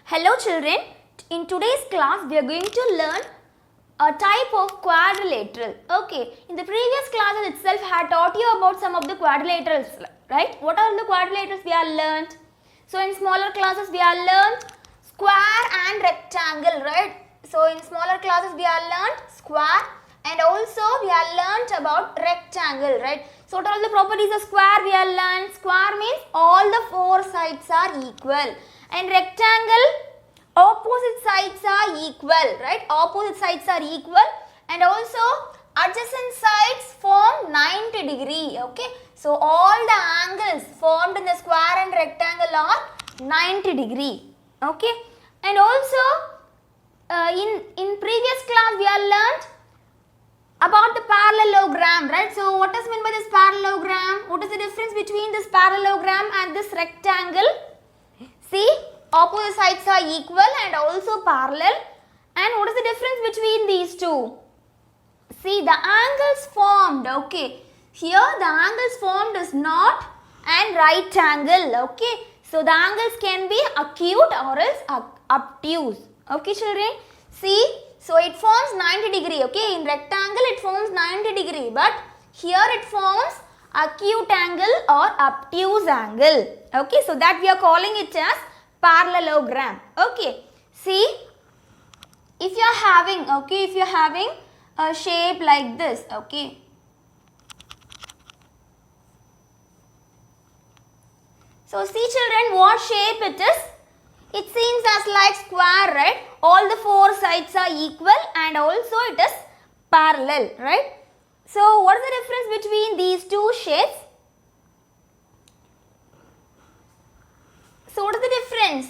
Hello children, in today's class we are going to learn a type of quadrilateral. Okay, in the previous classes itself I had taught you about some of the quadrilaterals, right? What are the quadrilaterals we have learned? So in smaller classes we have learned square and rectangle, right? So in smaller classes we have learned square and also we have learned about rectangle, right? So what are the properties of square we have learned? Square means all the four sides are equal. And rectangle, opposite sides are equal, right? Opposite sides are equal and also adjacent sides form 90 degree, okay? So all the angles formed in the square and rectangle are 90 degree, okay? And also in previous class we have learned about the parallelogram, right? So what is meant by this parallelogram? What is the difference between this parallelogram and this rectangle? See, opposite sides are equal and also parallel. And what is the difference between these two? See, the angles formed, okay. Here the angles formed is not an right angle, okay. So the angles can be acute or else obtuse, okay children. See, so it forms 90 degree, okay. In rectangle it forms 90 degree, but here it forms acute angle or obtuse angle, okay. So that we are calling it as parallelogram, okay. See, if you are having, okay, if you are having a shape like this, okay. So see children, what shape it is? It seems as like square, right? All the four sides are equal and also it is parallel, right? So what is the difference between these two shapes? So what is the difference?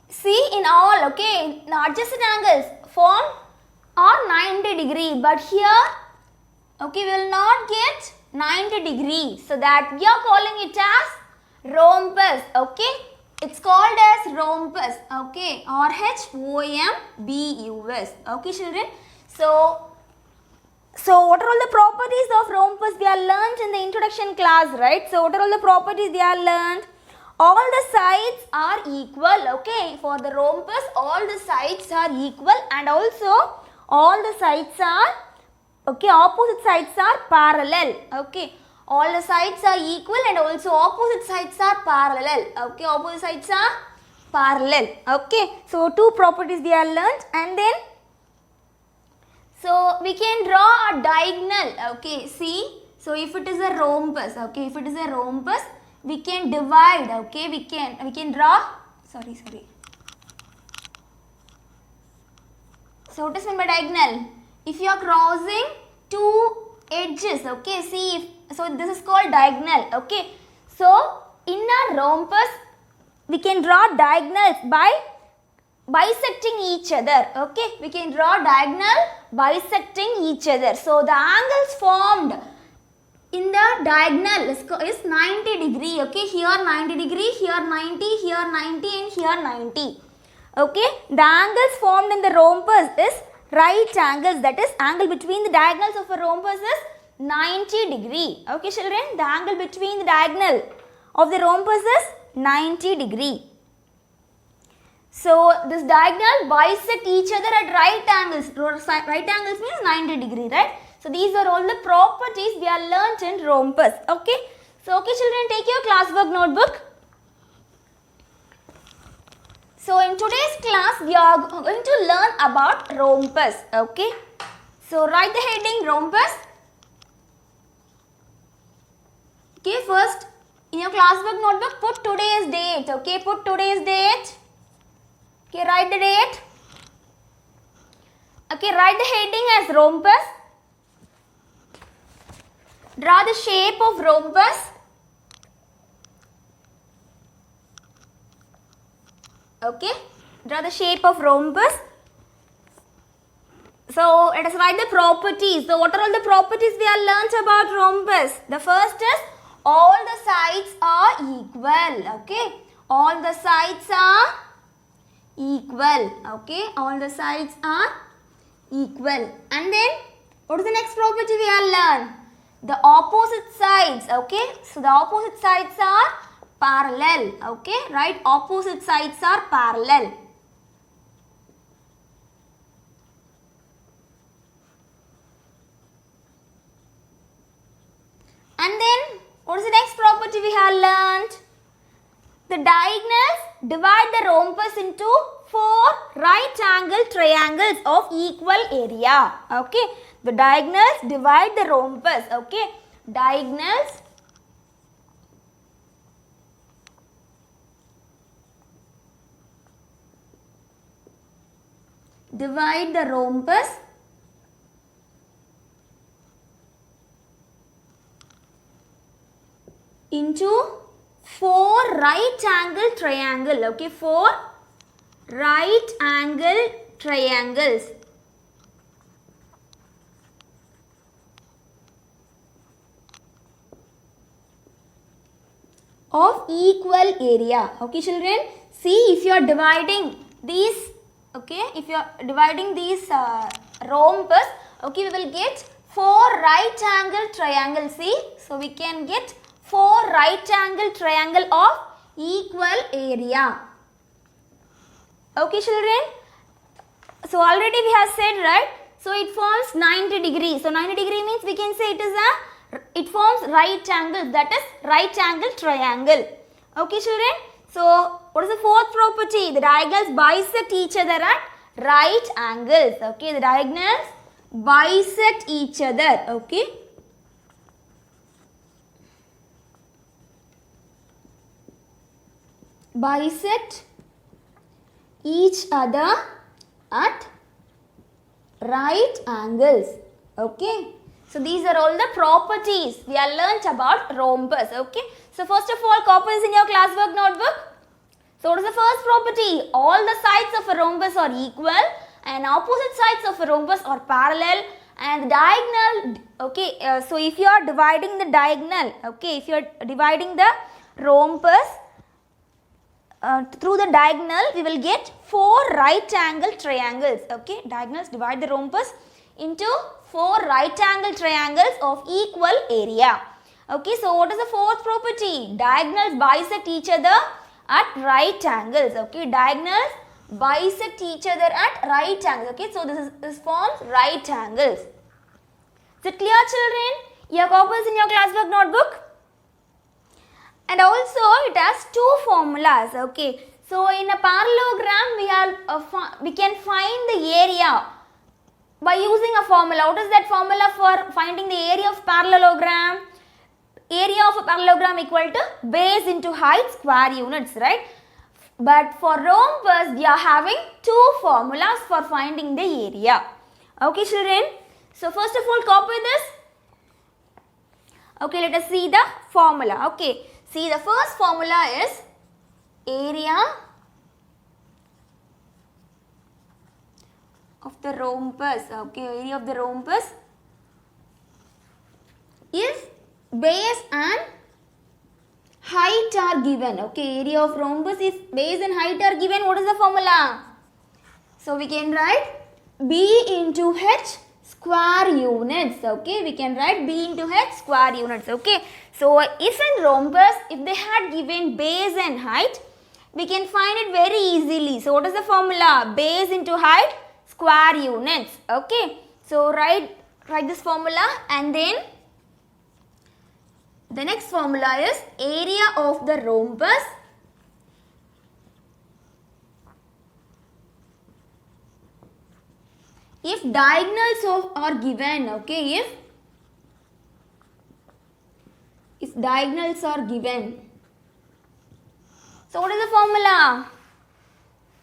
See, in all, okay, the adjacent angles formed are 90 degree, but here, okay, we will not get 90 degree. So that we are calling it as rhombus, okay. It's called as rhombus, okay, R-H-O-M-B-U-S, okay children. So what are all the properties of rhombus we have learned in the introduction class, right? So what are all the properties we have learned? All the sides are equal, okay. For the rhombus, all the sides are equal and also all the sides are, okay, opposite sides are parallel, okay. All the sides are equal and also opposite sides are parallel, okay. Opposite sides are parallel, okay. So two properties we have learned and then so we can draw a diagonal, okay. See, so if it is a rhombus, okay, if it is a rhombus, we can divide, okay, we can draw, sorry. So what is meant by diagonal? If you are crossing two edges, okay, see, so this is called diagonal, okay. So in a rhombus, we can draw diagonals by bisecting each other, okay. We can draw diagonal bisecting each other. So the angles formed in the diagonal is 90 degree, okay. Here 90 degree, here 90, here 90 and here 90, okay. The angles formed in the rhombus is right angles, that is angle between the diagonals of a rhombus is 90 degree, okay children. The angle between the diagonal of the rhombus is 90 degree. So this diagonal bisect each other at right angles. Right angles means 90 degree, right? So these are all the properties we are learnt in rhombus, okay. So okay children, take your classwork notebook. So in today's class we are going to learn about rhombus, okay. So write the heading rhombus. Okay, first in your classwork notebook put today's date, okay, put today's date. Okay, write the date. Okay, write the heading as rhombus. Draw the shape of rhombus. Okay, draw the shape of rhombus. So let us write the properties. So what are all the properties we have learnt about rhombus? The first is all the sides are equal, okay. All the sides are equal, okay. All the sides are equal. And then what is the next property we have learned? The opposite sides, okay. So the opposite sides are parallel, okay, right? Opposite sides are parallel. And then what is the next property we have learned? The diagonals divide the rhombus into 4 right angle triangles of equal area. Okay, the diagonals divide the rhombus. Okay, diagonals divide the rhombus into 4 right angle triangle. Okay, 4 right angle triangles of equal area. Okay, children, see, if you are dividing these, okay, if you are dividing these rhombus, okay, we will get 4 right angle triangles. See, so we can get 4 right angle triangle of equal area. Okay, children, so already we have said, right, so it forms 90 degrees. So 90 degree means we can say it forms right angle, that is right angle triangle. Okay, children, so what is the fourth property? The diagonals bisect each other at right angles. Okay, the diagonals bisect each other. Okay, bisect each other at right angles. Okay, so these are all the properties we have learnt about rhombus. Okay, so first of all, copy this in your classwork notebook. So what is the first property? All the sides of a rhombus are equal and opposite sides of a rhombus are parallel, and the diagonal, okay, so if you are dividing the diagonal, okay, if you are dividing the rhombus through the diagonal, we will get 4 right angle triangles. Okay, diagonals divide the rhombus into 4 right angle triangles of equal area. Okay, so what is the fourth property? Diagonals bisect each other at right angles. Okay, diagonals bisect each other at right angles. Okay, so this forms right angles. Is it clear, children? You have copies in your classwork notebook. And also it has 2 formulas. Okay, so in a parallelogram we can find the area by using a formula. What is that formula for finding the area of parallelogram? Area of a parallelogram equal to base into height square units, right? But for rhombus we are having 2 formulas for finding the area. Okay, children, so first of all, copy this. Okay, let us see the formula. Okay, see, the first formula is area of the rhombus. Okay, area of the rhombus if base and height are given. Okay, area of rhombus if base and height are given. What is the formula? So we can write B into H square units. Okay, we can write B into H square units. Okay, so if in rhombus, if they had given base and height, we can find it very easily. So what is the formula? Base into height square units. Okay, so write this formula, and then the next formula is area of the rhombus if diagonals are given. Okay, if diagonals are given. So what is the formula?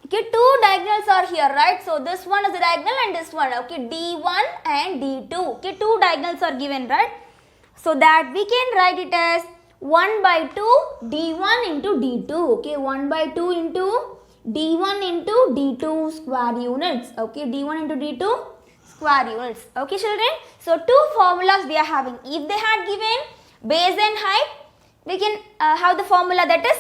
Okay, 2 diagonals are here, right? So this one is the diagonal and this one. Okay, D1 and D2. Okay, 2 diagonals are given, right? So that we can write it as 1 by 2 D1 into D2. Okay, 1 by 2 into D1 into D2 square units. Okay, D1 into D2 square units. Okay, children. So 2 formulas we are having. If they had given base and height, we can have the formula, that is,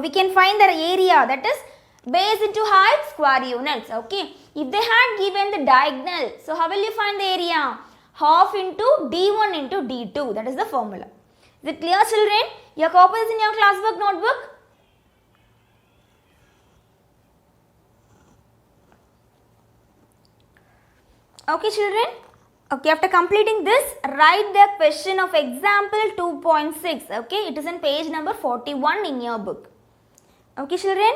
we can find the area, that is base into height square units. Okay, if they had given the diagonal, so how will you find the area? Half into D1 into D2, that is the formula. Is it clear, children? Your copy is in your classwork notebook. Okay, children. Okay, after completing this, write the question of example 2.6. Okay, it is in page number 41 in your book. Okay, children.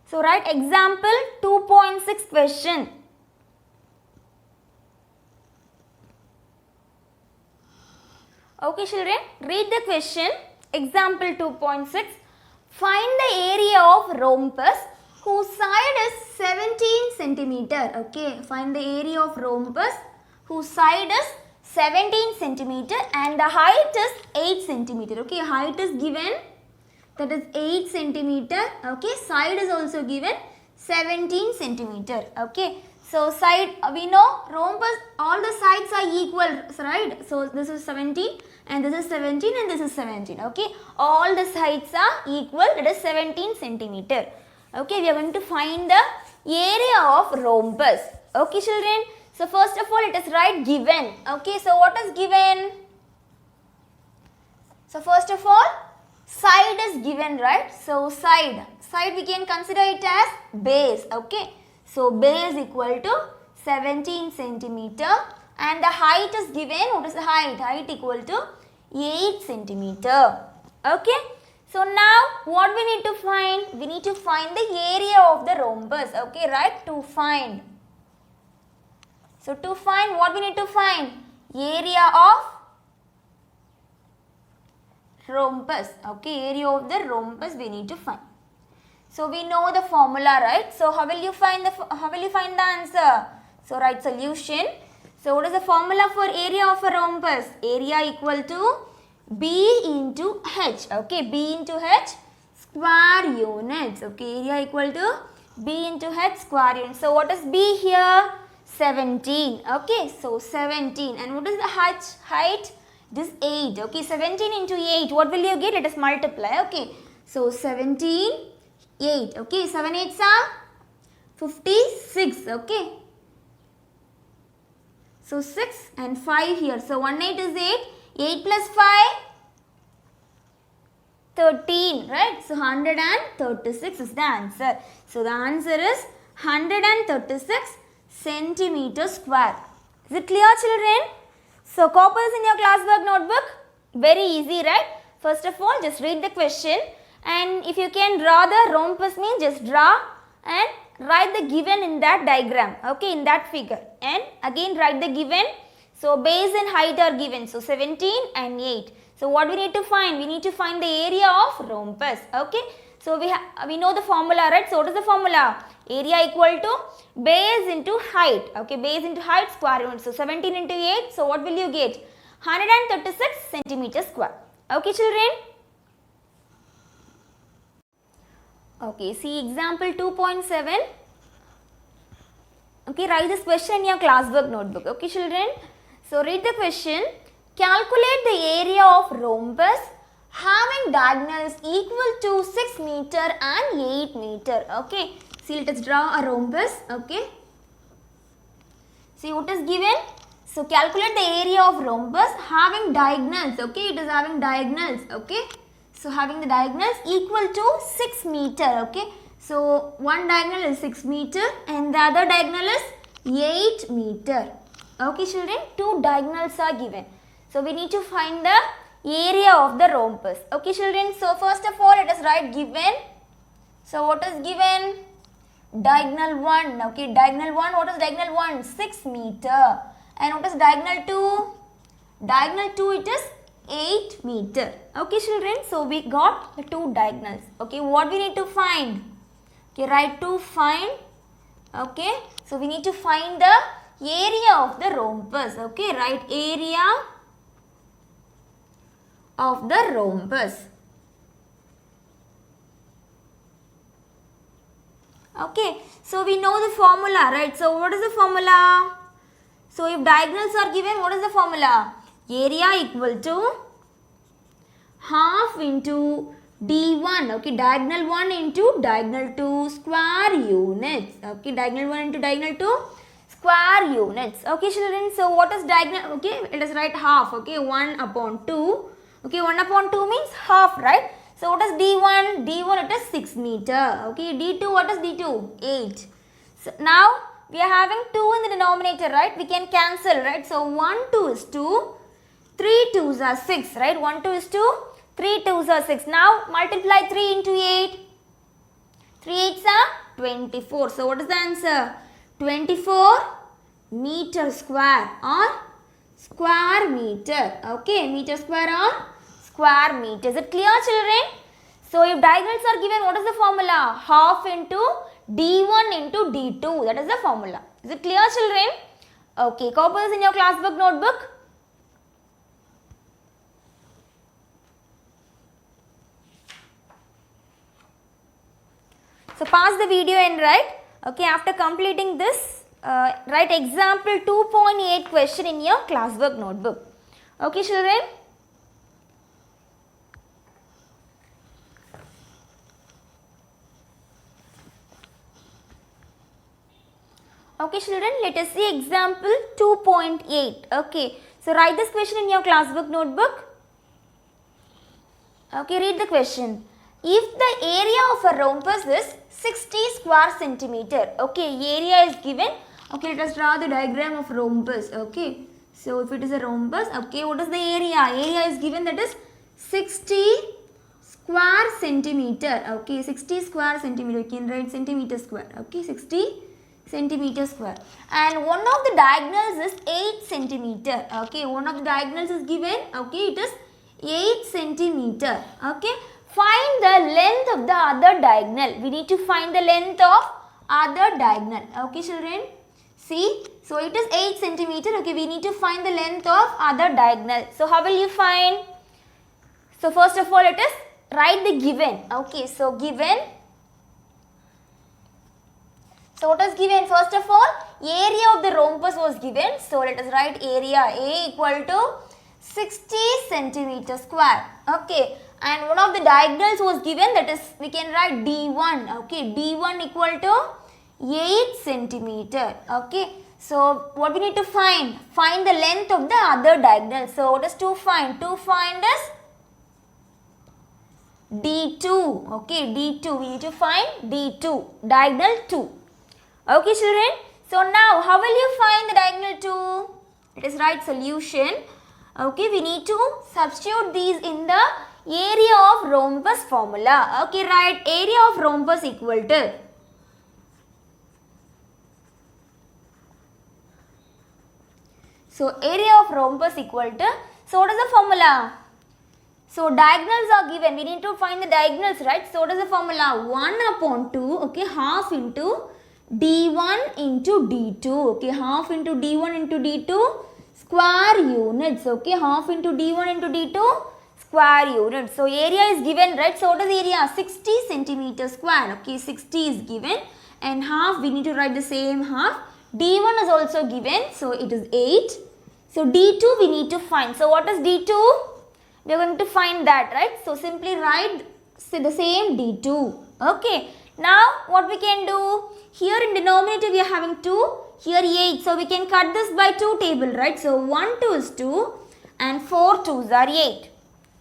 So, write example 2.6 question. Okay, children. Read the question. Example 2.6. Find the area of rhombus whose side is 17 centimeter. Okay, find the area of rhombus whose side is 17 centimeter and the height is 8 centimeter. Okay, height is given, that is 8 centimeter. Okay, side is also given 17 centimeter. Okay, so side, we know rhombus, all the sides are equal, right? So this is 17 and this is 17 and this is 17. Okay, all the sides are equal, it is 17 centimeter. Okay, we are going to find the area of rhombus. Okay, children. So first of all, it is right given. Okay, so what is given? So first of all, side is given, right? So side we can consider it as base. Okay, so base equal to 17 centimeter and the height is given. What is the height? Height equal to 8 centimeter. Okay, so now what we need to find? We need to find the area of the rhombus. Okay, right? To find. So to find, what we need to find? Area of rhombus. Okay, area of the rhombus we need to find. So we know the formula, right? So how will you find the answer? So write solution. So what is the formula for area of a rhombus? Area equal to B into H. Okay, B into H square units. Okay, area equal to B into H square units. So what is B here? 17. Okay, so 17. And what is the height? It is 8. Okay, 17 into 8. What will you get? Let us multiply. Okay, so 17, 8. Okay, 7 8s are 56. Okay, so 6 and 5 here. So 1 8 is 8. 8 plus 5, 13. Right? So 136 is the answer. So the answer is 136 centimeter square. Is it clear, children? So copy this in your classwork notebook. Very easy, right? First of all, just read the question and if you can draw the rhombus means just draw and write the given in that diagram. Okay, in that figure. And again write the given. So base and height are given. So 17 and 8. So what we need to find? We need to find the area of rhombus. Okay. So we know the formula, right? So what is the formula? Area equal to base into height. Okay, base into height square unit. So 17 into 8. So what will you get? 136 centimeter square. Okay, children. Okay, see example 2.7. Okay, write this question in your classwork notebook. Okay, children. So read the question. Calculate the area of rhombus having diagonals equal to 6 meter and 8 meter. Okay. See, let us draw a rhombus. Okay. See what is given. So calculate the area of rhombus having diagonals. Okay. It is having diagonals. Okay. So having the diagonals equal to 6 meter. Okay. So one diagonal is 6 meter and the other diagonal is 8 meter. Okay, children. Two diagonals are given. So we need to find the area of the rhombus. Okay, children. So first of all, let us write given. So what is given? Diagonal 1. Okay, diagonal 1. What is diagonal 1? 6 meter. And what is diagonal 2? Diagonal 2, it is 8 meter. Okay, children. So we got the two diagonals. Okay, what we need to find? Okay, write to find. Okay, so we need to find the area of the rhombus. Okay, write area of the rhombus. Okay, so we know the formula, right? So what is the formula? So if diagonals are given, what is the formula? Area equal to half into D1. Okay, diagonal 1 into diagonal 2 square units. Okay, diagonal 1 into diagonal 2 square units. Okay, children. So what is diagonal? Okay, let us write half. Okay, 1 upon 2. Okay, 1 upon 2 means half, right? So what is D1? D1 it is 6 meter. Okay, D2 what is D2? 8. So now we are having 2 in the denominator, right? We can cancel, right? So 1 2 is 2, 3 2s are 6, right? 1 2 is 2, 3 2s are 6. Now multiply 3 into 8. 3 8s are 24. So what is the answer? 24 meter square or square meter. Okay, meter square or square meter. Is it clear, children? So if diagonals are given, what is the formula? Half into d1 into d2. That is the formula. Is it clear, children? Okay, copy this in your class book, notebook. So pass the video and write. Okay, after completing this, write example 2.8 question in your classwork notebook. Okay, children? Okay, children, let us see example 2.8. Okay, so write this question in your classwork notebook. Okay, read the question. If the area of a rhombus is 60 square centimeter, okay, area is given. Okay, let us draw the diagram of rhombus. Okay, so if it is a rhombus, okay, what is the area? Area is given, that is 60 square centimeter. Okay, 60 square centimeter. You can write centimeter square. Okay, 60 centimeter square. And one of the diagonals is 8 centimeter. Okay, one of the diagonals is given. Okay, it is 8 centimeter. Okay. Find the length of the other diagonal. We need to find the length of other diagonal. Okay, children. See, so it is 8 centimeter. Okay, we need to find the length of other diagonal. So how will you find? So first of all, let us write the given. Okay, so given. So what is given? First of all, area of the rhombus was given. So let us write area A equal to 60 centimeter square. Okay. And one of the diagonals was given, that is we can write D1. Okay, D1 equal to 8 centimeter. Okay, so what we need to find? Find the length of the other diagonal. So what is to find? To find is D2. Okay, D2. We need to find D2. Diagonal 2. Okay, children. So now how will you find the diagonal 2? Let us write solution. Okay, we need to substitute these in the area of rhombus formula. Okay, write area of rhombus equal to area of rhombus equal to, so what is the formula? So diagonals are given, we need to find the diagonals, right? So what is the formula? 1 upon 2, okay, half into d1 into d2, okay, half into d1 into d2 square units, okay, half into d1 into d2 square units. So area is given, right? So what is the area? 60 centimeter square. Okay, 60 is given and half, we need to write the same half. D1 is also given, so it is 8. So D2 we need to find. So what is D2? We are going to find that, right? So simply write the same D2. Okay. Now what we can do? Here in denominator we are having 2, here 8. So we can cut this by 2 table, right? So 1 2 is 2 and 4 2s are 8.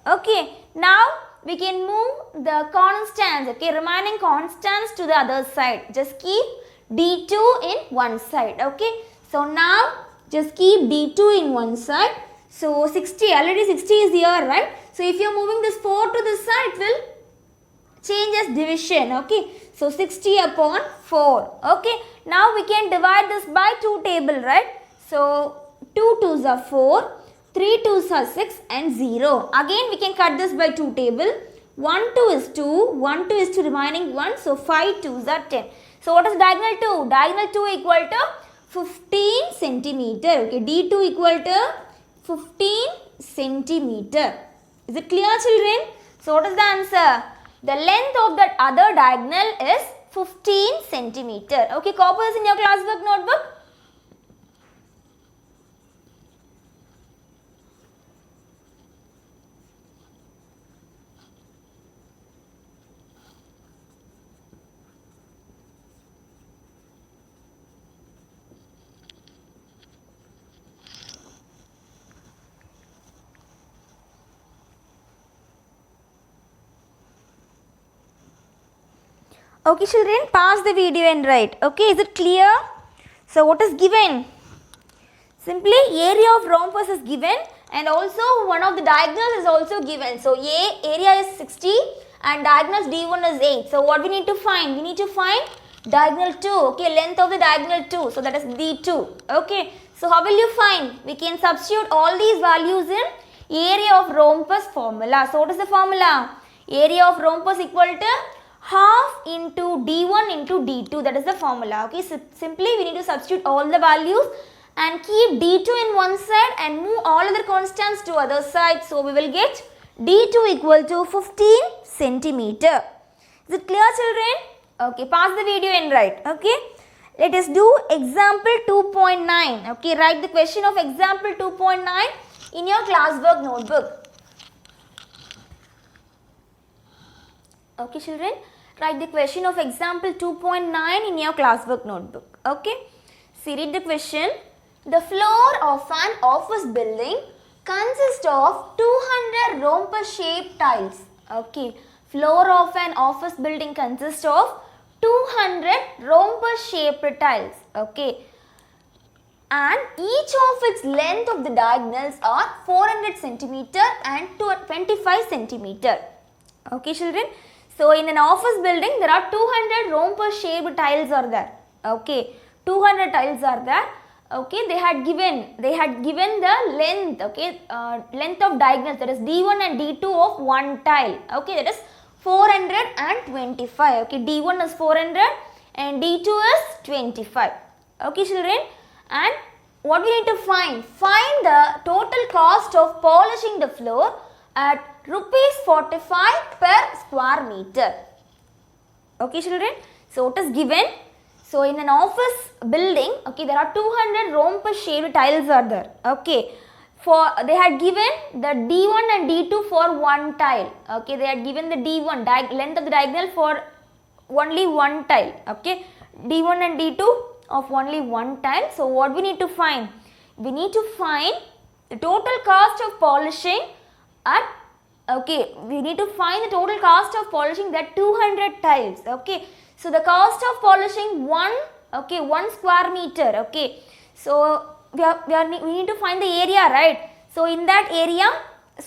Okay, now we can move the constants, okay, remaining constants to the other side. Just keep D2 in one side, okay. So now just keep D2 in one side. So 60, already 60 is here, right? So if you are moving this 4 to this side, it will change as division, okay. So 60 upon 4, okay. Now we can divide this by 2 table, right? So 2 2s are 4. 3 2s are 6 and 0. Again we can cut this by 2 table. 1 2 is 2, 1 2 is 2 remaining 1. So 5 2s are 10. So what is diagonal 2? Diagonal 2 equal to 15 centimeter. Okay, D2 equal to 15 centimeter. Is it clear, children? So what is the answer? The length of that other diagonal is 15 centimeter. Okay, copy this in your classwork notebook. Okay, children, pause the video and write. Okay, is it clear? So what is given? Simply area of rhombus is given, and also one of the diagonals is also given. So area is 60 and diagonals D1 is 8. So what we need to find? We need to find diagonal 2, okay, length of the diagonal 2. So that is D2, okay. So how will you find? We can substitute all these values in area of rhombus formula. So what is the formula? Area of rhombus equal to half into D1 into D2. That is the formula, okay. So simply we need to substitute all the values and keep D2 in one side and move all other constants to other side. So we will get D2 equal to 15 centimeter. Is it clear, children? Okay, pause the video and write. Okay, let us do example 2.9. Okay, write the question of example 2.9 in your classwork notebook. Okay, children, write the question of example 2.9 in your classwork notebook. Okay, see, read the question. The floor of an office building consists of 200 rhombus-shaped tiles. Okay, floor of an office building consists of 200 rhombus-shaped tiles. Okay, and each of its length of the diagonals are 400 centimeter and 25 centimeter. Okay, children. So in an office building, there are 200 rhombus-shaped tiles are there. Okay, 200 tiles are there. Okay, they had given the length, okay, length of diagonals, that is D1 and D2 of one tile. Okay, that is 425. Okay, D1 is 400 and D2 is 25. Okay, children, and what we need to find? Find the total cost of polishing the floor at rupees 45 per square meter. Okay, children, so what is given? So in an office building, okay, there are 200 rhombus-shaped tiles are there. Okay, for they had given the D1 and D2 for one tile. Okay, they had given the D1 length of the diagonal for only one tile. Okay, D1 and D2 of only one tile. So what we need to find? We need to find the total cost of polishing at, okay, we need to find the total cost of polishing that 200 tiles. Okay, so the cost of polishing one square meter. Okay, so we need to find the area, right? So in that area,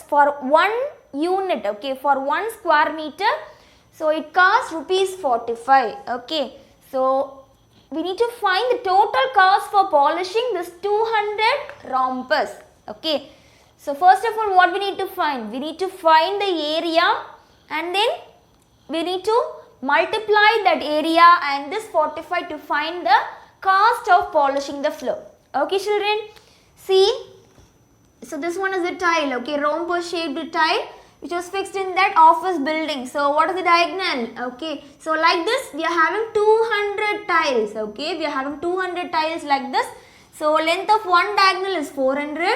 for one unit, okay, for 1 square meter, so it costs rupees 45. Okay, so we need to find the total cost for polishing this 200 rhombus. Okay, so first of all, what we need to find? We need to find the area, and then we need to multiply that area and this 45 to find the cost of polishing the floor. Okay, children, see, so this one is a tile, okay, rhombus-shaped tile which was fixed in that office building. So what is the diagonal? Okay, so like this we are having 200 tiles. Okay, we are having 200 tiles like this. So length of one diagonal is 400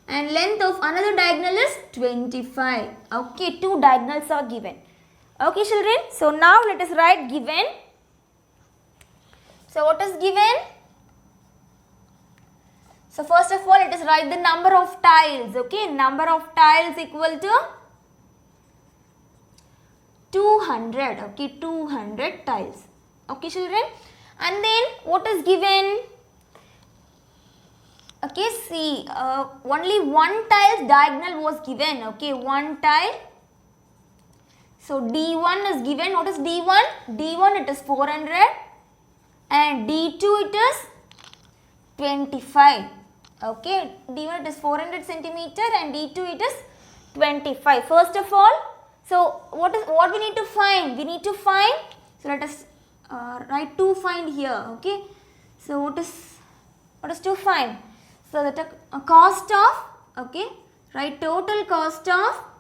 and length of another diagonal is 25. Okay, two diagonals are given. Okay, children, so now let us write given. So what is given? So first of all, let us write the number of tiles. Okay, number of tiles equal to 200. Okay, 200 tiles. Okay, children, and then what is given? Okay, see, only one tile diagonal was given. Okay, one tile. So D1 is given. What is D1? D1 it is 400 and D2 it is 25. Okay, D1 it is 400 centimeter and D2 it is 25. First of all, so what we need to find? We need to find, so let us write to find here. Okay, so what is to find? So the cost of, okay, write total cost of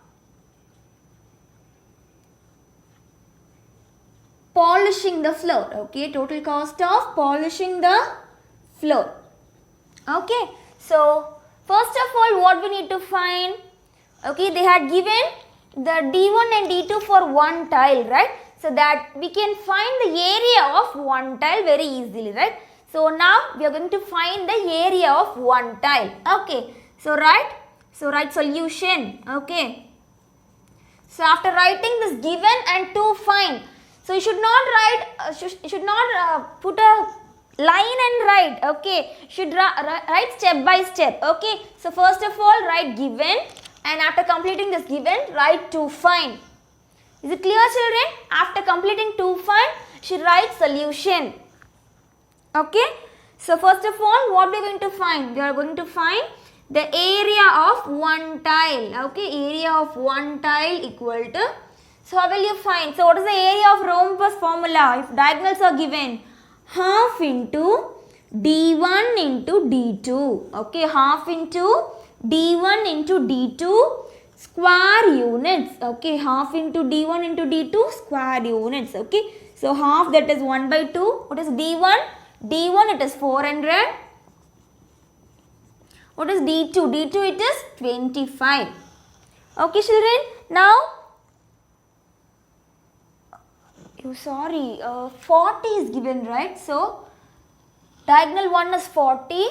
polishing the floor. Okay, total cost of polishing the floor. Okay, so first of all, what we need to find? Okay, they had given the D1 and D2 for one tile, right? So that we can find the area of one tile very easily, right? So now we are going to find the area of one tile. Okay, so write solution. Okay, so after writing this given and to find, so you should not write, put a line and write. Okay, should write step by step. Okay, so first of all write given, and after completing this given write to find. Is it clear, children? After completing to find, should write solution. Okay, so first of all what we are going to find? We are going to find the area of one tile. Okay, area of one tile equal to, so how will you find? So what is the area of rhombus formula? If diagonals are given, half into d1 into d2. Okay, half into d1 into d2 square units. Okay, half into d1 into d2 square units. Okay, so half, that is 1 by 2. What is d1? d1 it is 400. What is d2? d2 it is 25. Okay, children. Now, sorry, 40 is given, right? So, diagonal 1 is 40.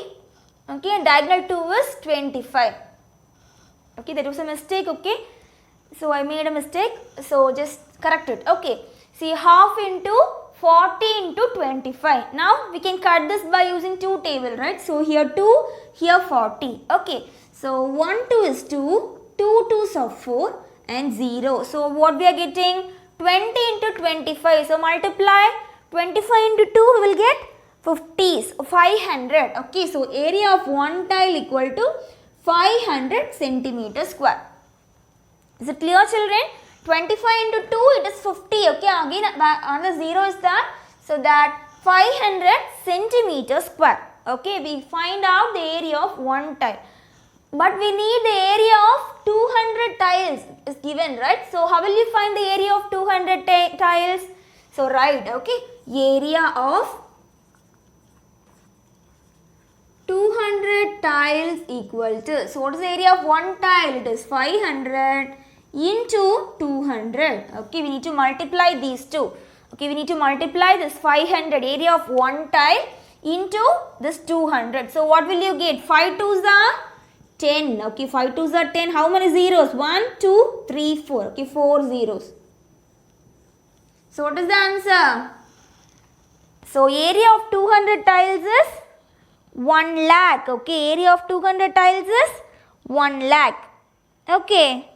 Okay, and diagonal 2 is 25. Okay, that was a mistake. Okay, so I made a mistake. So, just correct it. Okay, see, half into 40 into 25. Now, we can cut this by using 2 table, right? So, here 2, here 40. Okay, so 1 2 is 2, 2 2s are 4 and 0. So, what we are getting? 20 into 25. So, multiply 25 into 2, we will get 50s, 500. Okay, so area of one tile equal to 500 centimeter square. Is it clear, children? 25 into 2, it is 50. Okay, again another 0 is there. So, that 500 centimeter square. Okay, we find out the area of one tile. But we need the area of 200 tiles is given, right? So, how will you find the area of 200 tiles? So, write, okay, area of 200 tiles equal to, so what is the area of one tile? It is 500 into 200. Okay, we need to multiply these two. Okay, we need to multiply this 500 area of one tile into this 200. So, what will you get? 5 2s are 10. Okay, 5 2s are 10. How many zeros? 1, 2, 3, 4. Okay, 4 zeros. So, what is the answer? So, area of 200 tiles is 1 lakh. Okay, area of 200 tiles is 1 lakh. Okay.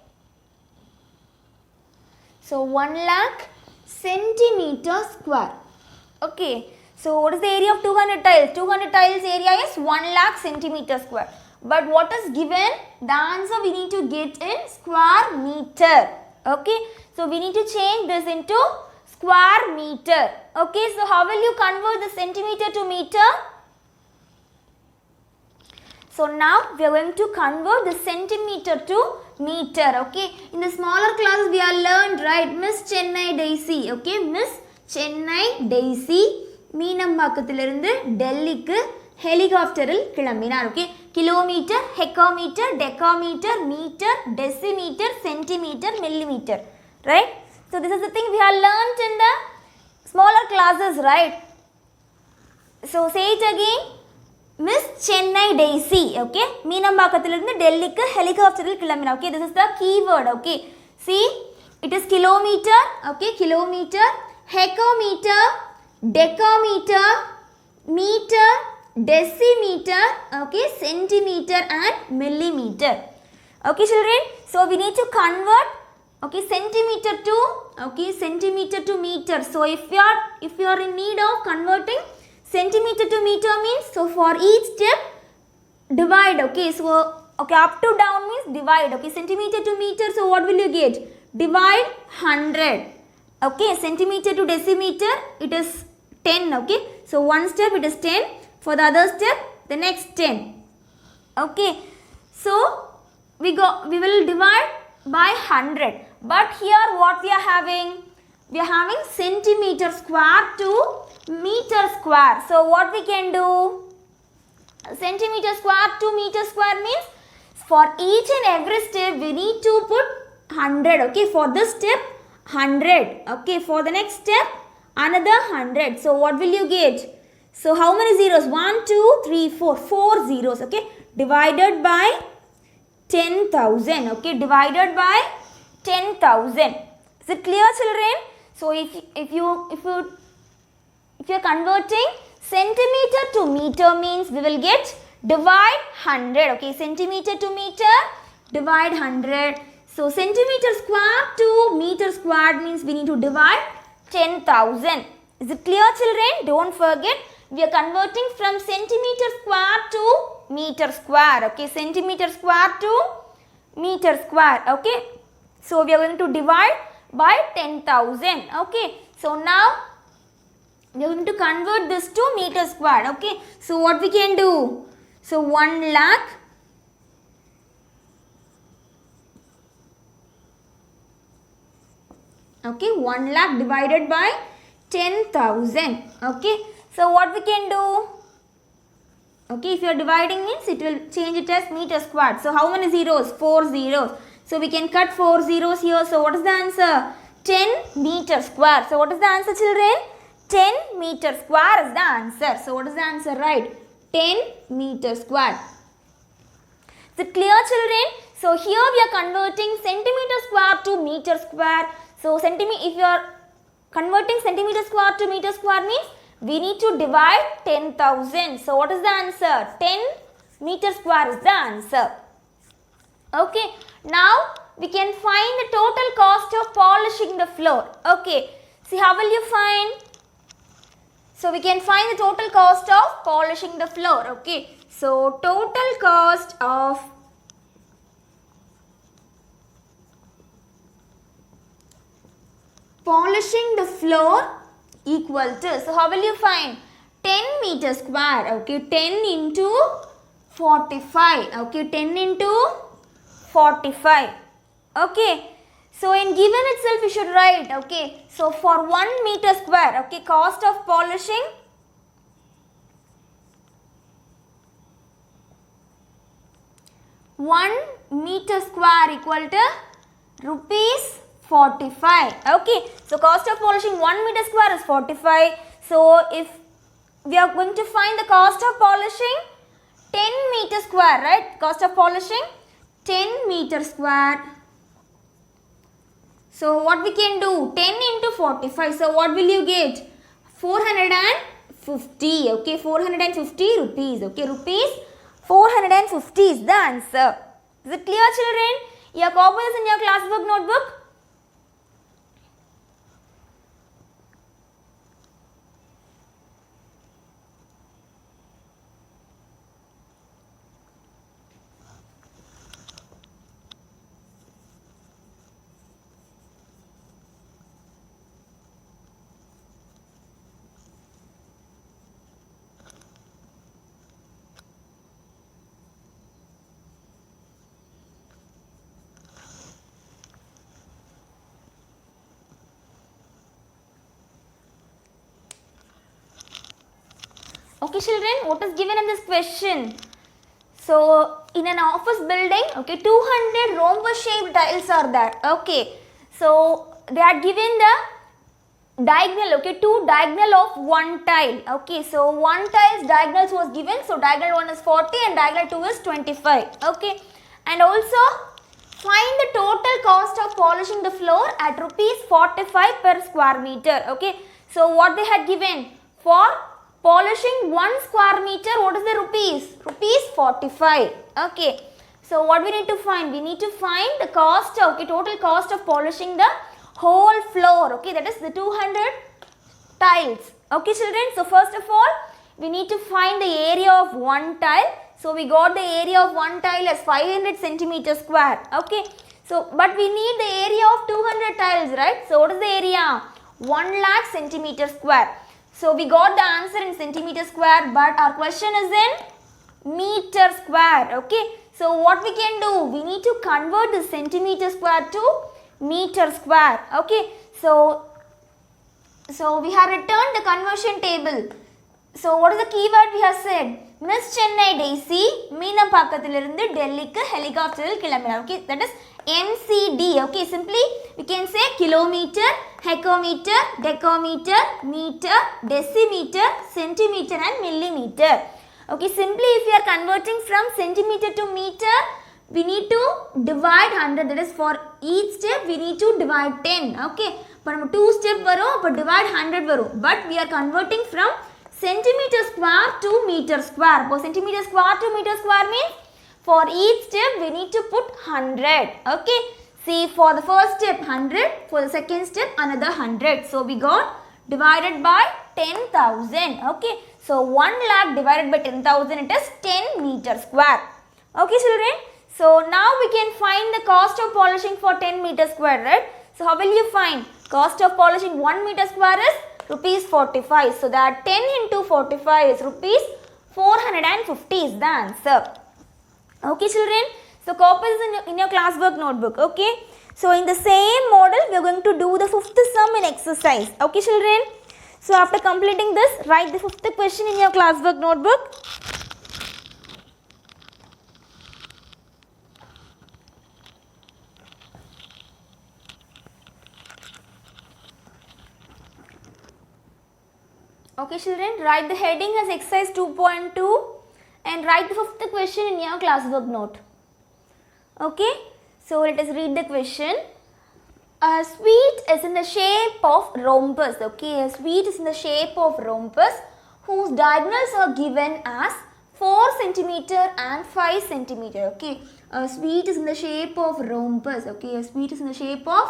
So, 1 lakh centimeter square. Okay. So, what is the area of 200 tiles? 200 tiles area is 1 lakh centimeter square. But what is given? The answer we need to get in square meter. Okay. So, we need to change this into square meter. Okay. So, how will you convert the centimeter to meter? So, now we are going to convert the centimeter to meter. Okay. In the smaller classes we are learned, right? Miss Chennai Daisy. Okay. Miss Chennai Daisy மீனம்பாக்கத்திலிருந்து டெல்லிக்கு ஹெலிகாப்டரில் கிளம்பினார். Okay, kilometre, hectometre, decametre, metre, decimetre, centimetre, millimeter, right? So this is the thing we have learnt in the smaller classes, right? So say it again. Miss Chennai Daisy, okay, மீனம்பாக்கத்திலிருந்து டெல்லிக்கு ஹெலிகாப்டரில் கிளம்பினார். Okay, this is the keyword. Okay, see, it is kilometer. Okay, kilometer, hectometer, decameter, meter, decimeter, okay, centimeter and millimeter. Okay, children, so we need to convert, okay, centimeter to, okay, centimeter to meter. So if you are in need of converting centimeter to meter means, so for each step divide. Okay, so okay, up to down means divide. Okay, centimeter to meter, so what will you get? Divide 100. Okay, centimeter to decimeter, it is 10. Okay, so one step it is 10, for the other step the next 10. Okay, so we will divide by 100, but here what we are having? We are having centimeter square to meter square. So what we can do? Centimeter square to meter square means for each and every step we need to put 100. Okay, for this step 100. Okay, for the next step another 100. So what will you get? So how many zeros? 1, 2, 3, 4. 4 zeros. Okay, divided by 10,000. Okay, divided by 10,000. Is it clear, children? So if you are converting centimeter meter means we will get divide 100. Okay, centimeter to meter, divide 100. So centimeter square to meter squared means we need to divide 10,000. Is it clear, children? Don't forget, we are converting from centimeter square to meter square. Okay, centimeter square to meter square. Okay, so we are going to divide by 10,000. Okay, so now we are going to convert this to meter square. Okay, so what we can do? So 1 lakh okay, 1 lakh divided by 10,000. Okay, so what we can do? Okay, if you are dividing means it will change it as meter squared. So how many zeros? 4 zeros. So we can cut 4 zeros here. So what is the answer? 10 meter square. So what is the answer, children? 10 meter square is the answer. So what is the answer? Right, 10 meter square. Is it clear, children? So here we are converting centimeter square to meter square. So if you are converting centimeter square to meter square means we need to divide 10,000. So what is the answer? 10 meter square is the answer. Okay, now we can find the total cost of polishing the floor. Okay, see how will you find? So we can find the total cost of polishing the floor. Okay, so total cost of polishing the floor equal to, so how will you find? 10 meter square. Okay, 10 into 45. Okay, 10 into 45. Okay, so in given itself we should write. Okay, so for 1 meter square, okay, cost of polishing meter square equal to rupees 45. Okay, so cost of polishing 1 meter square is 45. So if we are going to find the cost of polishing 10 meter square, right? Cost of polishing 10 meter square. So what we can do? 10 into 45. So what will you get? 450. Okay, 450 rupees. Okay, rupees 450 is the answer. Is it clear, children? You have copied this in your classwork notebook. Okay, children, what is given in this question? So, in an office building, okay, 200 rhombus shaped tiles are there. Okay, so they are given the diagonal, okay, two diagonal of one tile. Okay, so one tile's diagonals was given. So, diagonal 1 is 40 and diagonal 2 is 25. Okay, and also find the total cost of polishing the floor at rupees 45 per square meter. Okay, so what they had given for polishing 1 square meter, what is the rupees? Rupees 45. Okay, so what we need to find? We need to find the cost, okay, total cost of polishing the whole floor. Okay, that is the 200 tiles. Okay, children, so first of all, we need to find the area of one tile. So we got the area of one tile as 500 centimeters square. Okay, so but we need the area of 200 tiles, right? So what is the area? 1 lakh centimeters square. So we got the answer in centimeter square, but our question is in meter square. Okay, so what we can do? We need to convert the centimeter square to meter square. Okay, so we have returned the conversion table. So what is the keyword we have said? Miss Chennai Daisy, Meenapakkathilirundu Delhi-ku helicopter kilometer. Okay, that is MCD. Okay, simply we can say kilometer, hecometer, decometer, meter, decimeter, centimeter and millimeter. Okay, simply if we are converting from centimeter to meter, we need to divide 100. That is for each step we need to divide 10. Okay, but 2 step varum, but divide 100 varum. But we are converting from centimeter square to meter square. For centimeter square to meter square means for each step we need to put 100. Okay. See, for the first step 100, for the second step another 100. So we got divided by 10,000. Okay. So 1 lakh divided by 10,000, it is 10 meter square. Okay children. So now we can find the cost of polishing for 10 meter square, right? So how will you find? Cost of polishing 1 meter square is rupees 45. So that 10 into 45 is rupees 450 is the answer. Okay children. So copy this in your classwork notebook. Okay. So in the same model we are going to do the fifth sum in exercise. Okay children. So after completing this, write the fifth question in your classwork notebook. Okay children, write the heading as exercise 2.2 and write the fifth question in your classwork note. Okay, so let us read the question. A sweet is in the shape of rhombus. Okay, a sweet is in the shape of rhombus whose diagonals are given as 4 centimeter and 5 centimeter. Okay, a sweet is in the shape of rhombus. Okay, a sweet is in the shape of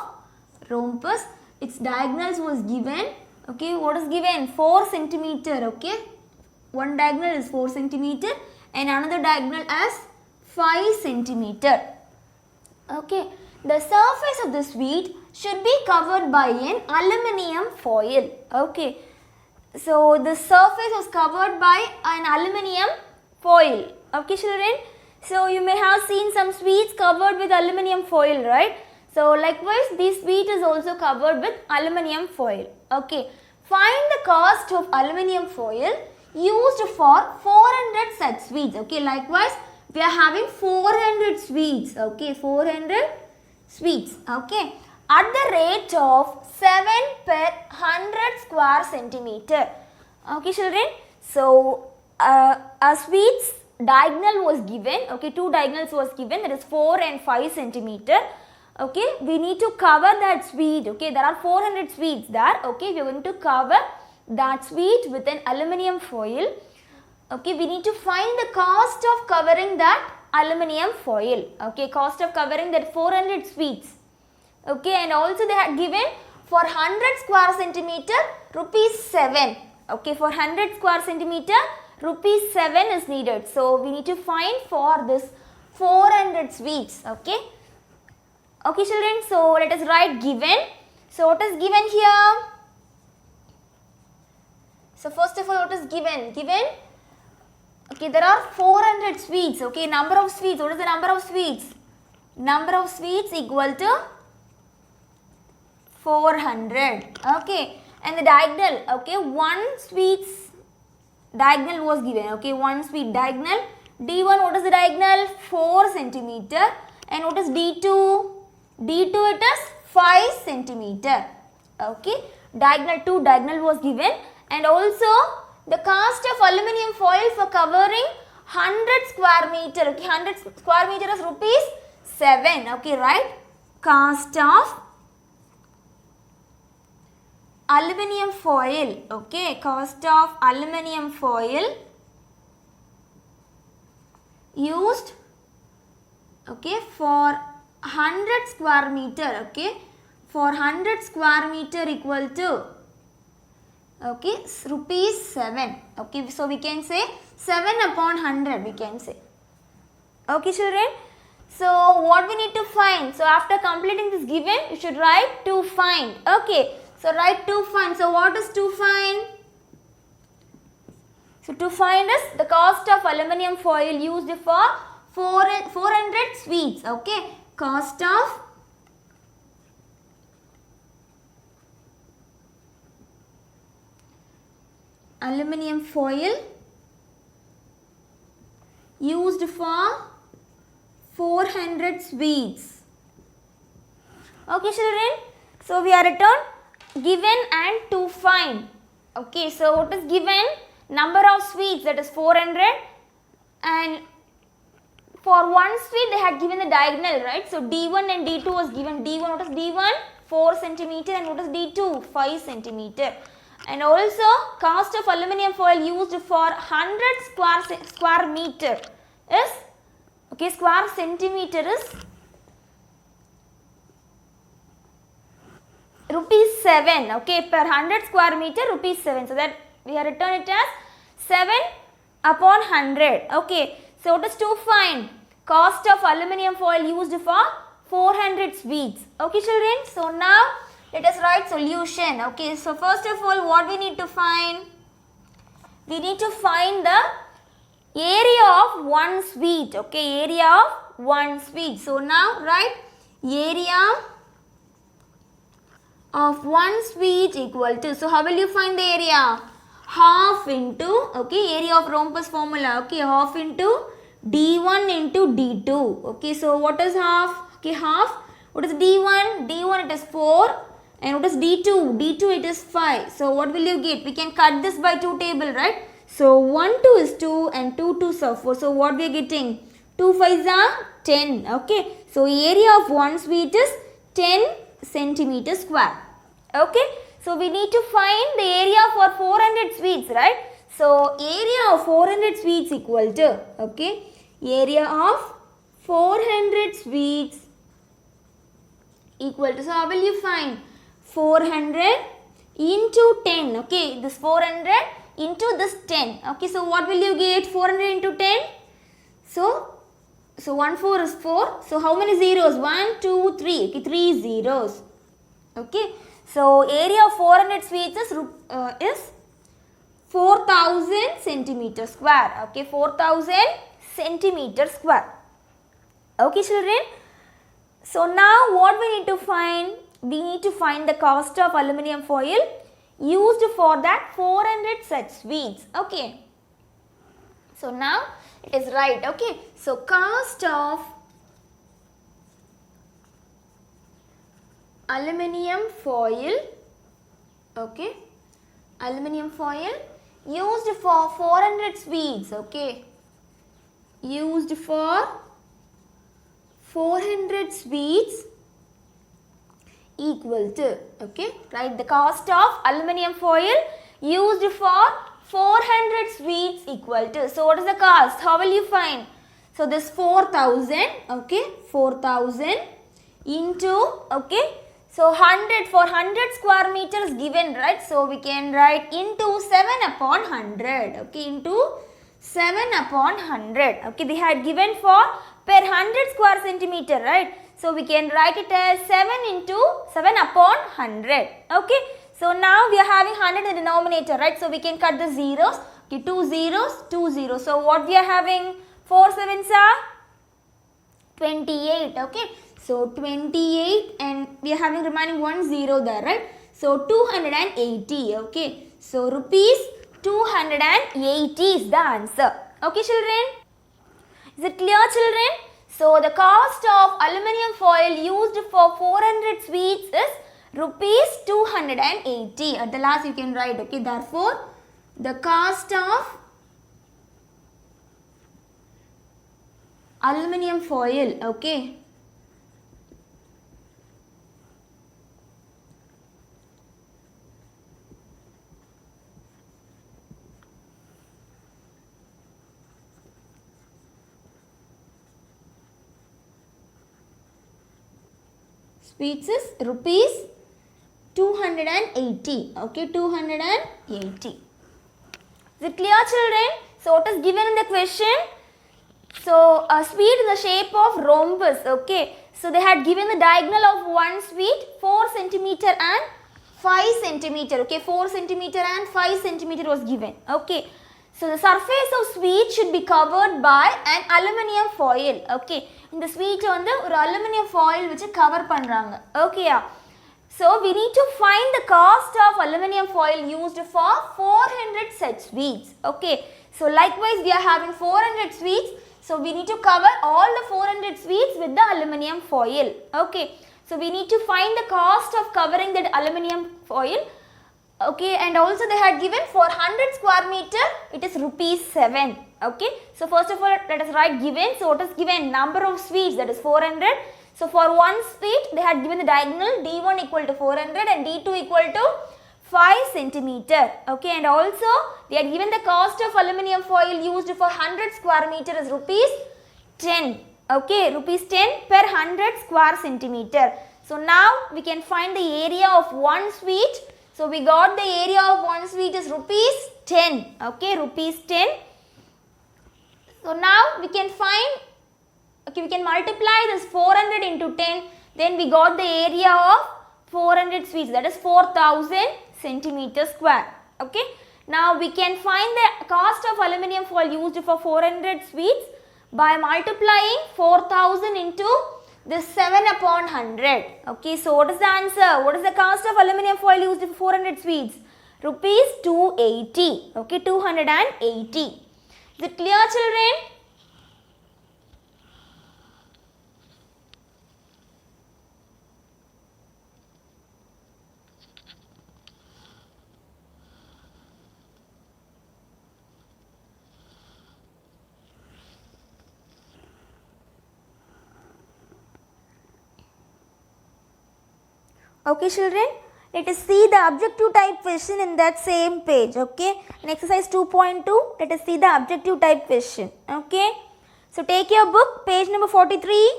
rhombus. Its diagonals was given. Okay, what is given? 4 centimeter. Okay, one diagonal is 4 centimeter and another diagonal as 5 centimeter. Okay, the surface of the sweet should be covered by an aluminium foil. Okay, so the surface was covered by an aluminium foil. Okay children, so you may have seen some sweets covered with aluminium foil, right? So likewise this sweet is also covered with aluminium foil. Okay, find the cost of aluminium foil used for 400 such sweets. Okay, likewise we are having 400 sweets. Okay, 400 sweets. Okay, at the rate of 7 per 100 square centimeter. Okay children, so a sweet's diagonal was given. Okay, two diagonals was given, that is 4 and 5 centimeter. Okay, we need to cover that sweet. Okay, there are 400 sweets there. Okay, we are going to cover that sweet with an aluminium foil. Okay, we need to find the cost of covering that aluminium foil. Okay, cost of covering that 400 sweets. Okay, and also they had given for 100 square centimeter rupees 7. Okay, for 100 square centimeter rupees 7 is needed. So we need to find for this 400 sweets. Okay. Okay children, so let us write given. So what is given here? So first of all, what is given? Given, okay, there are 400 sweets. Okay, number of sweets. What is the number of sweets? Number of sweets equal to 400. Okay, and the diagonal. Okay, one sweet's diagonal was given. Okay, one sweet diagonal. D1, what is the diagonal? 4 centimeter. And what is D2? D2 it is 5 centimeter. Okay, diagonal 2 diagonal was given, and also the cost of aluminium foil for covering 100 square meter. Okay, 100 square meter is rupees 7. Okay, right? Cost of aluminium foil. Okay, cost of aluminium foil used, okay, for 100 square meter. Okay, for 100 square meter equal to, okay, rupees 7. Okay, so we can say 7 upon 100 we can say. Okay children, so what we need to find? So after completing this given, you should write to find. Okay, so write to find. So what is to find? So to find is the cost of aluminium foil used for 400 sweets. Okay, cost of aluminium foil used for 400 sweets. Okay children, so we are written given and to find. Okay, so what is given? Number of sweets, that is 400, and for one sweet they had given the diagonal, right? So D1 and D2 was given. D1, what is D1? 4 centimeter, and what is D2? 5 centimeter. And also cost of aluminum foil used for 100 square meter is, okay, square centimeter is rupees 7, okay, per 100 square meter rupees 7. So that we have written it as 7 upon 100. Okay, so what is to find? Cost of aluminum foil used for 400 sweets. Okay children, so now let us write solution. Okay, so first of all what we need to find? We need to find the area of one sweet. Okay, area of one sweet. So now write area of one sweet equal to, so how will you find the area? Half into, okay, area of rhombus formula, okay, half into d1 into d2. Okay, so what is half? Okay, half. What is d1? d1 it is 4, and what is d2? d2 it is 5. So what will you get? We can cut this by 2 table, right? So 1 2 is 2 and 2 2 are 4. So what we are getting? 2 5s are 10. Okay, so area of one sweet is 10 centimeter square. Okay, so we need to find the area for 400 sweets, right? So area of 400 sweets equal to, okay, area of 400 sweets equal to, so how will you find? 400 into 10, okay, this 400 into this 10, okay, so what will you get? 400 into 10, so 1 4 is 4, so how many zeros? 1 2 3, okay, 3 zeros, okay, so area of 400 sweets is 4000 centimeter square, okay, 4000 centimeter square. Okay children, so now what we need to find? We need to find the cost of aluminum foil used for that 400 such sweets. Okay, so now it is right. Okay, so cost of aluminum foil, okay, aluminum foil used for 400 sweets, okay, used for 400 sweets equal to, okay, right, the cost of aluminum foil used for 400 sweets equal to, so what is the cost? How will you find? So this 4000, okay, 4000 into, okay, so 100 for 100 square meters given, right, so we can write into 7 upon 100, okay, into 7 upon 100, okay, they had given for per 100 square centimeter, right, so we can write it as 7 into 7 upon 100, okay, so now we are having 100 in the denominator, right, so we can cut the zeros, okay, 2 zeros, 2 zeros, so what we are having? 4 sevens are 28, okay, so 28 and we are having remaining 1 0 there, right, so 280, okay, so rupees 280 is the answer. Okay children, is it clear children? So the cost of aluminum foil used for 400 sweets is rupees 280. At the last you can write, okay, therefore the cost of aluminum foil, okay, sweets is rupees 280, okay, 280. Is it clear children? So what is given in the question? So a sweet in the shape of rhombus, okay, so they had given the diagonal of one sweet 4 centimeter and 5 centimeter, okay, 4 centimeter and 5 centimeter was given, okay. So the surface of sweet should be covered by an aluminum foil, okay. In the sweet வந்து ஒரு aluminum foil வச்சு cover பண்றாங்க, okay. So we need to find the cost of aluminum foil used for 400 such sweets, okay. So likewise we are having 400 sweets, so we need to cover all the 400 sweets with the aluminum foil, okay. So we need to find the cost of covering that aluminum foil, okay, and also they had given for 100 square meter it is rupees 7, okay. So first of all let us write given, so what is given? Number of sweets, that is 400. So for one sweet they had given the diagonal d1 equal to 400 and d2 equal to 5 centimeter. Okay, and also they are given the cost of aluminium foil used for 100 square meter is rupees 10. Okay, rupees 10 per 100 square centimeter. So now we can find the area of one sweet. So we got the area of one sweet is rupees 10. Okay, rupees 10. So now we can find, okay, we can multiply this 400 into 10. Then we got the area of 400 sweets, that is 4000 centimeter square. Okay. Now we can find the cost of aluminium foil used for 400 sweets by multiplying 4000 into this 7 upon 100. Okay. So what is the answer? What is the cost of aluminium foil used for 400 sweets? Rupees 280. Okay. 280. Is it clear, children? Okay, children, let us see the objective type question in that same page. Okay, in exercise 2.2, let us see the objective type question. Okay, so take your book, page number 43.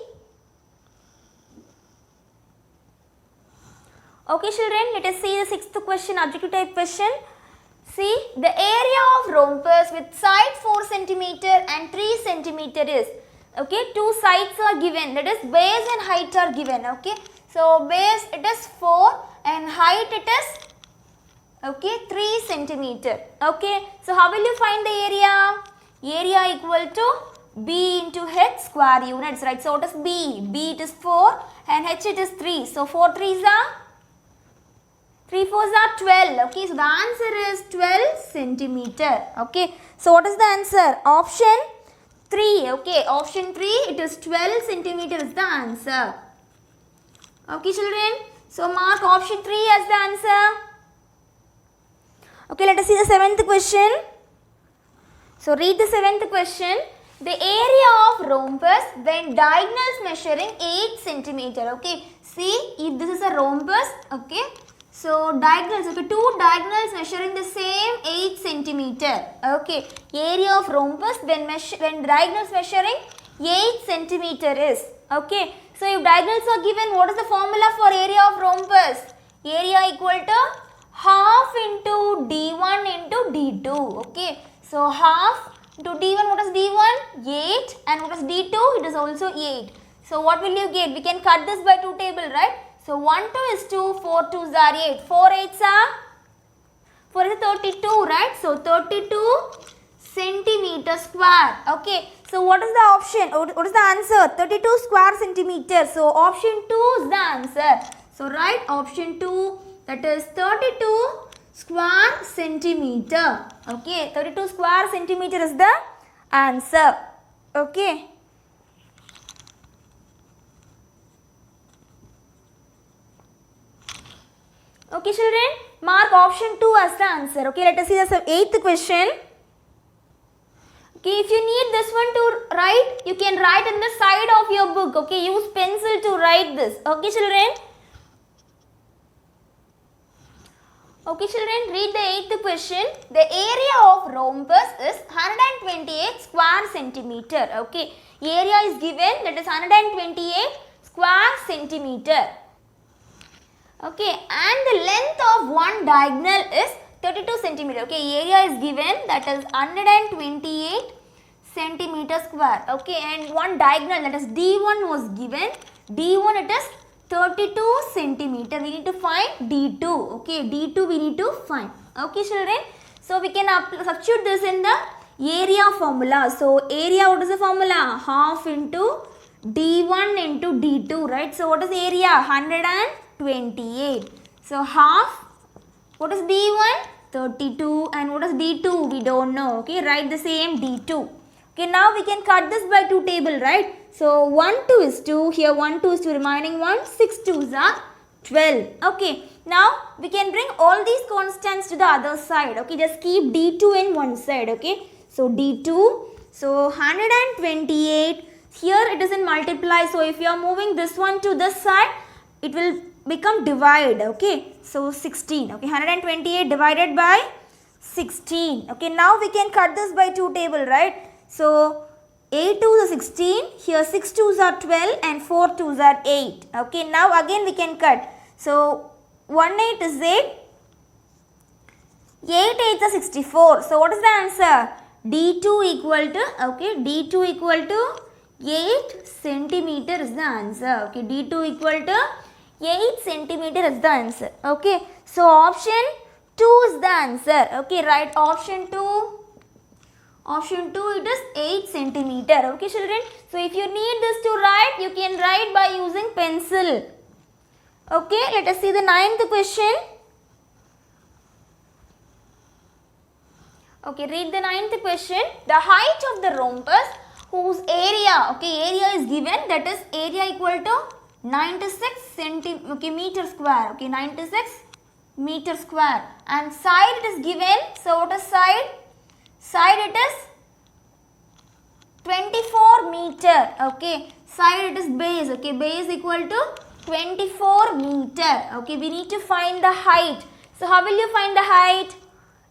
Okay, children, let us see the sixth question, objective type question. See, the area of rhombus with side 4 cm and 3 cm is, okay, two sides are given, that is base and height are given. Okay, so base it is 4 and height it is, okay, 3 cm. Okay, so how will you find the area? Area equal to B into H square units, right? So what is B? B it is 4 and H it is 3. So 4 3s are 3 4s are 12. Okay, so the answer is 12 centimeter. Okay, so what is the answer? Option 3. Okay, option 3, it is 12 centimeter is the answer. Okay, children, so mark option 3 as the answer. Okay, let us see the seventh question. So read the seventh question. The area of rhombus when diagonals measuring 8 centimeter. Okay, see if this is a rhombus. Okay, so diagonals, okay, two diagonals measuring the same 8 centimeter. Okay, area of rhombus when diagonals measuring 8 centimeter is. Okay, so if diagonals are given, what is the formula for area of rhombus? Area equal to half into D1 into D2. Okay, so half into D1, what is D1? 8, and what is D2? It is also 8. So what will you get? We can cut this by 2 table, right? So 1 2 is 2, 4 2s are 8, 4 8s are 4 is 32, right? So 32 centimeter square. Okay, so what is the option? What is the answer? 32 square centimeter. So option 2 is the answer. So write option 2, that is 32 square centimeter. Okay, 32 square centimeter is the answer. Okay. Okay, children, mark option 2 as the answer. Okay, let us see the 8th question. Okay, if you need this one to write, you can write in the side of your book. Okay, use pencil to write this. Okay, children. Okay, children, read the 8th question. The area of rhombus is 128 square centimeter. Okay, area is given, that is 128 square centimeter. Okay, and the length of one diagonal is 32 centimeter. Okay, area is given, that is 128 centimeter square. Okay, and one diagonal, that is D1 was given. D1 it is 32 centimeter. We need to find D2. Okay, D2 we need to find. Okay, children. So we can substitute this in the area formula. So area, what is the formula? Half into D1 into D2, right? So what is the area? 128. So half, what is D1? 32, and what is D2? We don't know. Okay, write the same D2. Okay, now we can cut this by 2 table, right? So 1 2 is 2, here 1 2 is 2, remaining 1, 6 2s are 12. Okay, now we can bring all these constants to the other side. Okay, just keep D2 in one side. Okay, so D2, so 128, here it doesn't multiply. So if you are moving this one to this side, it will become divide, okay. So 16, okay, 128 divided by 16. Okay, now we can cut this by 2 table, right? So 8 2s are 16, here 6 2s are 12 and 4 2s are 8. Okay, now again we can cut. So 1 8 is 8, 8 8s are 64. So what is the answer? D2 equal to, okay, D2 equal to 8 centimeter is the answer. Okay, D2 equal to 8 centimeter is the answer. Okay, so option 2 is the answer. Okay, right, option 2. Option 2, it is 8 centimeter. Okay, children. So if you need this to write, you can write by using pencil. Okay, let us see the 9th question. Okay, read the 9th question. The height of the rhombus whose area, okay, area is given, that is area equal to 96 meter square. Okay, 96 meter square, and side it is given. So what is side? Side it is 24 meter. Okay, side it is base. Okay, base equal to 24 meter. Okay, we need to find the height. So how will you find the height?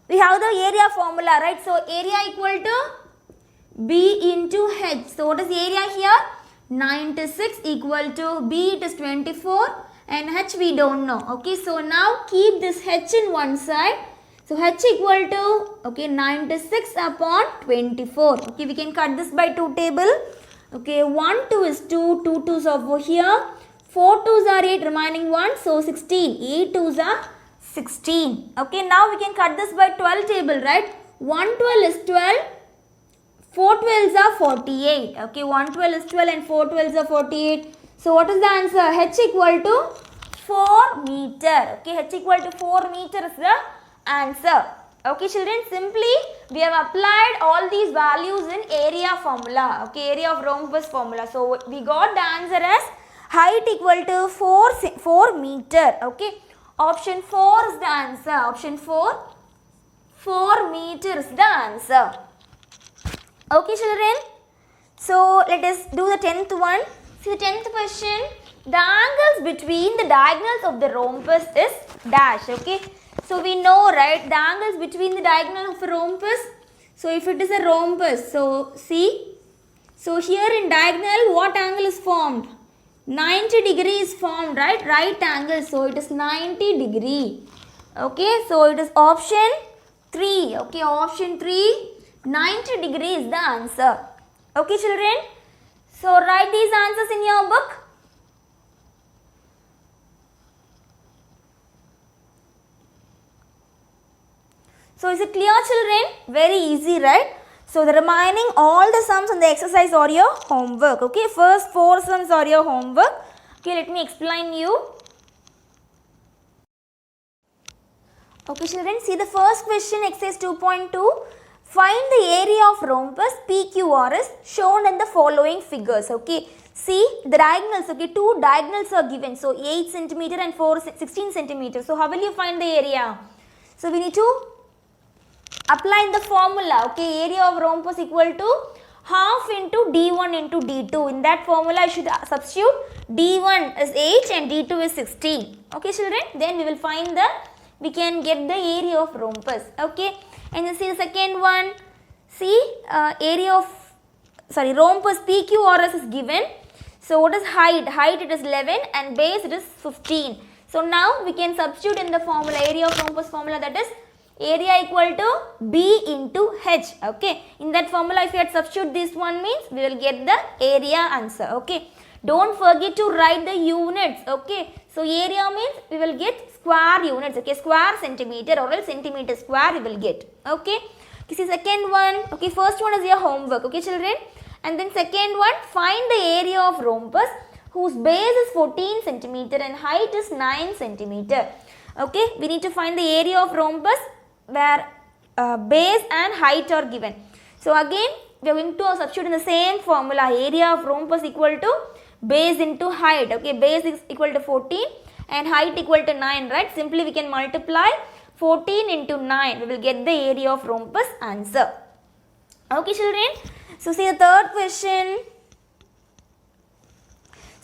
We have the area formula, right? So area equal to B into H. So what is area here? 96 equal to B, it is 24, and H we don't know. Okay, so now keep this H in one side. So H equal to, okay, 96 upon 24. Okay, we can cut this by 2 table. Okay, 1 2 is 2, 2 2s over here, 4 2s are 8, remaining 1, so 16, 8 2s are 16. Okay, now we can cut this by 12 table, right? 1 12 is 12, 4 12s are 48. Okay, 1 12 is 12 and 4 12s are 48. So what is the answer? H equal to 4 meter. Okay, H equal to 4 meter is the answer. Okay, children, simply we have applied all these values in area formula. Okay, area of rhombus formula. So we got the answer as height equal to 4 meter. Okay, option 4 is the answer. Option 4, 4 meter is the answer. Okay, children. So let us do the 10th one. See the 10th question. The angles between the diagonals of the rhombus is dash. Okay. So we know, right, the angles between the diagonal of a rhombus. So if it is a rhombus, so see. So here in diagonal, what angle is formed? 90 degree is formed, right? Right angle. So it is 90 degree. Okay. So it is option 3. Okay. Option 3. 90 degree is the answer. Okay, children. So write these answers in your book. So is it clear, children? Very easy, right? So the remaining all the sums on the exercise are your homework. Okay, first 4 sums are your homework. Okay, let me explain you. Okay, children, see the first question, exercise 2.2. Find the area of rhombus PQRS shown in the following figures. Okay, see the diagonals. Okay, 2 diagonals are given. So 8 centimeter and 16 centimeter. So how will you find the area? So we need to apply the formula. Okay, area of rhombus equal to half into D1 into D2. In that formula, I should substitute D1 is 8 and D2 is 16. Okay, children. Then we will find we can get the area of rhombus. Okay. And you see the second one, see rhombus PQRS is given. So what is height? Height it is 11 and base it is 15. So now we can substitute in the formula, area of rhombus formula, that is area equal to B into H. Okay, in that formula if you had substitute this one means we will get the area answer. Okay, don't forget to write the units. Okay, so area means we will get square units. Okay, square centimeter or else centimeter square we will get. Okay, this is second one. Okay, first one is your homework. Okay, children, and then second one, find the area of rhombus whose base is 14 centimeter and height is 9 centimeter. Okay, we need to find the area of rhombus where base and height are given. So again we are going to substitute in the same formula, area of rhombus equal to base into height. Okay, base is equal to 14 and height equal to 9, right? Simply we can multiply 14 into 9. We will get the area of rhombus answer. Okay, children. So see the third question.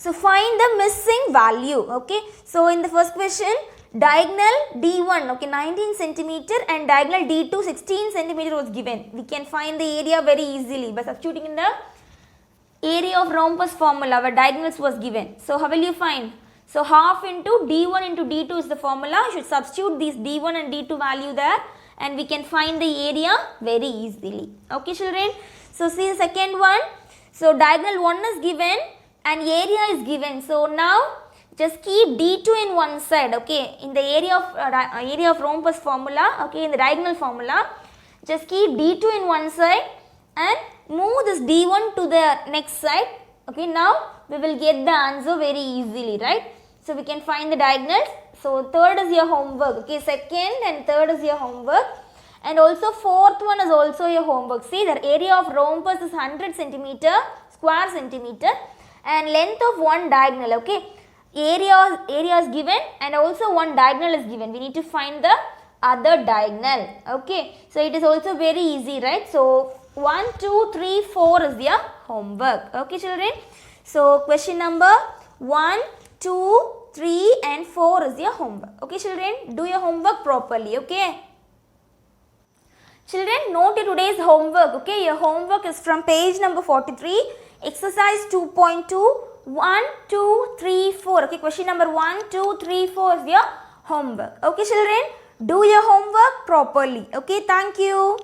So find the missing value. Okay, so in the first question, diagonal D1, okay, 19 centimeter and diagonal D2 16 centimeter was given. We can find the area very easily by substituting in the area of rhombus formula where diagonals was given. So how will you find? So half into D1 into D2 is the formula. You should substitute these D1 and D2 value there and we can find the area very easily. Okay children. So see the second one. So diagonal 1 is given and area is given. So now just keep D2 in one side. Okay, in the area of rhombus formula. Okay, in the diagonal formula, just keep D2 in one side and move this D1 to the next side. Okay, now we will get the answer very easily, right? So we can find the diagonals. So third is your homework. Okay, second and third is your homework. And also fourth one is also your homework. See, the area of rhombus is 100 centimeter, square centimeter and length of one diagonal. Okay, area is given and also one diagonal is given. We need to find the other diagonal. Okay, so it is also very easy, right? So 1, 2, 3, 4 is your homework. Okay children. So question number 1, 2, 3 and 4 is your homework. Okay children, do your homework properly. Okay. Children, note your today's homework. Okay, your homework is from page number 43, exercise 2.2, 1, 2, 3, 4. Okay, question number 1, 2, 3, 4 is your homework. Okay children, do your homework properly. Okay, thank you.